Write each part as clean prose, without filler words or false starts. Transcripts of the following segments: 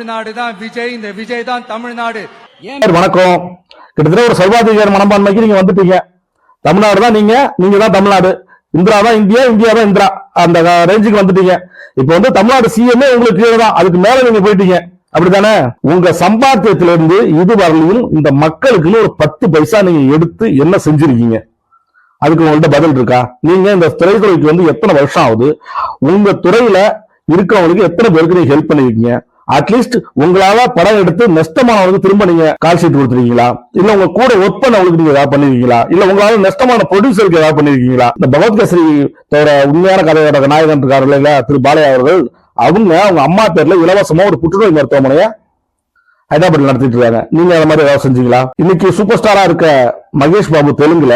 தமிழ்நாடு தான் விஜய், இந்த விஜய் தான் தமிழ்நாடு. வணக்கம். கிட்டத்தட்ட ஒரு சர்வாதிகார மனப்பான்மைக்கு நீங்க வந்துட்டீங்க. தமிழ்நாடு தான் நீங்க தான் தமிழ்நாடு, இந்திரா தான் இந்தியா, இந்தியா தான் இந்திரா, அந்த ரேஞ்சுக்கு வந்துட்டீங்க. இப்ப வந்து தமிழ்நாடு சிஎம்ஏ உங்களுக்கு கீழே தான், அதுக்கு மேல நீங்க போயிட்டீங்க. அப்படித்தானே? உங்க சம்பாத்தியத்திலிருந்து இதுவரையிலும் இந்த மக்களுக்கு ஒரு 10 பைசா நீங்க எடுத்து என்ன செஞ்சிருக்கீங்க? அதுக்கு உங்கள்ட்ட பதில் இருக்கா? நீங்க இந்த துறைக்கு வந்து எத்தனை வருஷம் ஆகுது? உங்க துறையில இருக்கிறவங்களுக்கு எத்தனை பேருக்கு நீங்க ஹெல்ப் பண்ணிருக்கீங்க? அட்லீஸ்ட் உங்களால படம் எடுத்து நஷ்டமானவங்களுக்கு திரும்ப நீங்க கால் ஷீட் கொடுத்துருக்கீங்களா? இல்ல உங்க கூட ஒர்க் பண்ணவங்களுக்கு நீங்க ஏதாவது பண்ணிருக்கீங்களா? இல்ல உங்களால நஷ்டமான ப்ரொடியூசருக்கு ஏதாவது பண்ணிருக்கீங்களா? இந்த பகவத் கேசரி உண்மையான கதையோட நாயகன் இருக்காரு இல்லையா, திரு பாலையா அவர்கள், அவங்க அம்மா பேர்ல இலவசமா ஒரு புற்றுநோய் மருத்துவமனைய ஹைதராபாத்ல நடத்திட்டு இருக்காங்க. நீங்க அந்த மாதிரி ஏதாவது செஞ்சீங்களா? இன்னைக்கு சூப்பர் ஸ்டாரா இருக்க மகேஷ் பாபு தெலுங்குல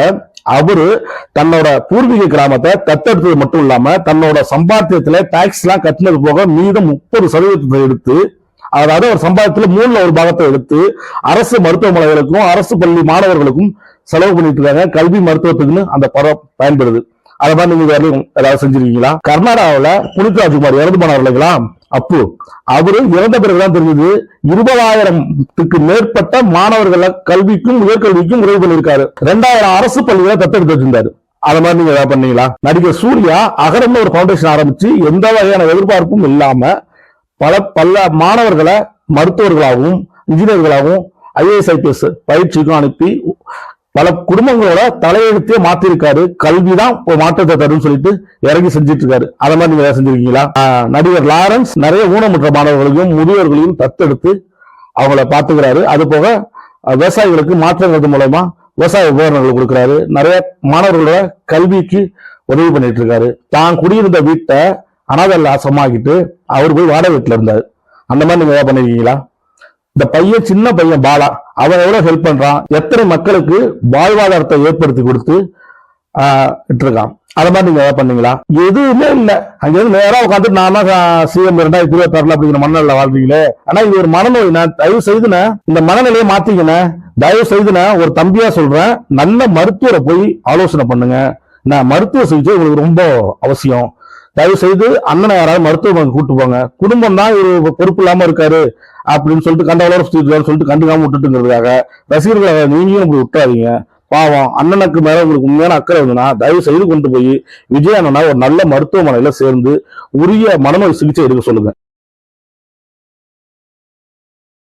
அவரு தன்னோட பூர்வீக கிராமத்தை தத்தெடுத்தது மட்டும் இல்லாம தன்னோட சம்பாத்தியத்துல டாக்ஸ் எல்லாம் கட்டினது போக மீதம் 30% எடுத்து, அதாவது ஒரு சம்பாத்தியத்துல 3/1 எடுத்து அரசு மருத்துவமனைகளுக்கும் அரசு பள்ளி மாணவர்களுக்கும் செலவு பண்ணிட்டு இருக்காங்க. கல்வி மருத்துவத்துக்குன்னு அந்த பணம் பயன்படுது. அதான் நீங்க ஏதாவது செஞ்சிருக்கீங்களா? கர்நாடகாவில புனித் ராஜ்குமார் இறந்து போனார் இல்லைங்களா, அப்பு, அவரு இறந்த பிறகுதான் தெரிஞ்சது 20,000க்கு மேற்பட்ட மாணவர்களை கல்விக்கும் உயர்கல்விக்கும் உதவி பண்ணிருக்காரு. 2000 அரசு பள்ளிகளை தத்தெடுத்து வச்சிருந்தாரு. அத மாதிரி நீங்க ஏதாவது பண்ணீங்களா? நடிகர் சூர்யா அகரம்னு ஒரு பவுண்டேஷன் ஆரம்பிச்சு எந்த வகையான எதிர்பார்ப்பும் இல்லாம பல மாணவர்களை மருத்துவர்களாகவும் இன்ஜினியர்களாகவும் IAS IPS பயிற்சிக்கும் அனுப்பி பல குடும்பங்களோட தலையெழுத்தே மாத்திருக்காரு. கல்விதான் ஒரு மாற்றத்தை தரும் சொல்லிட்டு இறங்கி செஞ்சிட்டு இருக்காரு. அத மாதிரி நீங்க ஏதாவது செஞ்சிருக்கீங்களா? நடிகர் லாரன்ஸ் நிறைய ஊனமுற்ற மாணவர்களையும் முதியோர்களையும் தத்தெடுத்து அவங்கள பாத்துக்கிறாரு. அது போக விவசாயிகளுக்கு மாற்றங்கள் மூலமா விவசாய உபகரணங்கள் கொடுக்கிறாரு. நிறைய மாணவர்களோட கல்விக்கு உதவி பண்ணிட்டு இருக்காரு. தான் குடியிருந்த வீட்டை அனாதை ஆசிரமாக்கிட்டு அவர் போய் வாடகை வீட்டுல இருந்தாரு. அந்த மாதிரி நீங்க ஏதாவது பண்ணிருக்கீங்களா? இந்த பையன், சின்ன பையன் பாலா, அவன் எவ்வளவு ஹெல்ப் பண்றான், எத்தனை மக்களுக்கு வாழ்வாதாரத்தை ஏற்படுத்தி கொடுத்து இருக்கான். அத மாதிரி நீங்க ஏதாவது பண்ணீங்களா? எதுவுமே இல்ல. அங்க இருந்து நேரா உட்காந்து நானா சிஎம் 2026 அப்படிங்கிற மனநிலை வாழ்றீங்களே. ஆனா இது ஒரு மனநோய். தயவு செய்துன இந்த மனநிலையை மாத்தீங்கன்னு தயவு செய்துன ஒரு தம்பியா சொல்றேன். நல்ல மருத்துவரை போய் ஆலோசனை பண்ணுங்க. நான் மருத்துவ சிகிச்சை உங்களுக்கு ரொம்ப அவசியம். தயவு செய்து அண்ணனை யாராவது மருத்துவமனை கூட்டு போங்க. குடும்பம் தான் ஒரு பொறுப்பு இல்லாம இருக்காரு அப்படின்னு சொல்லிட்டு கண்டவளோட சொல்லிட்டு கண்டுக்காம விட்டுட்டுங்கிறதுக்காக ரசிகர்களை நீங்களும் இப்படி விட்டாதீங்க. பாவம், அண்ணனுக்கு மேல உங்களுக்கு உண்மையான அக்கறை இருந்ததுன்னா தயவு செய்து கொண்டு போய் விஜய் அண்ணனா ஒரு நல்ல மருத்துவமனையில சேர்ந்து உரிய மனநோய் சிகிச்சை எடுக்க சொல்லுங்க.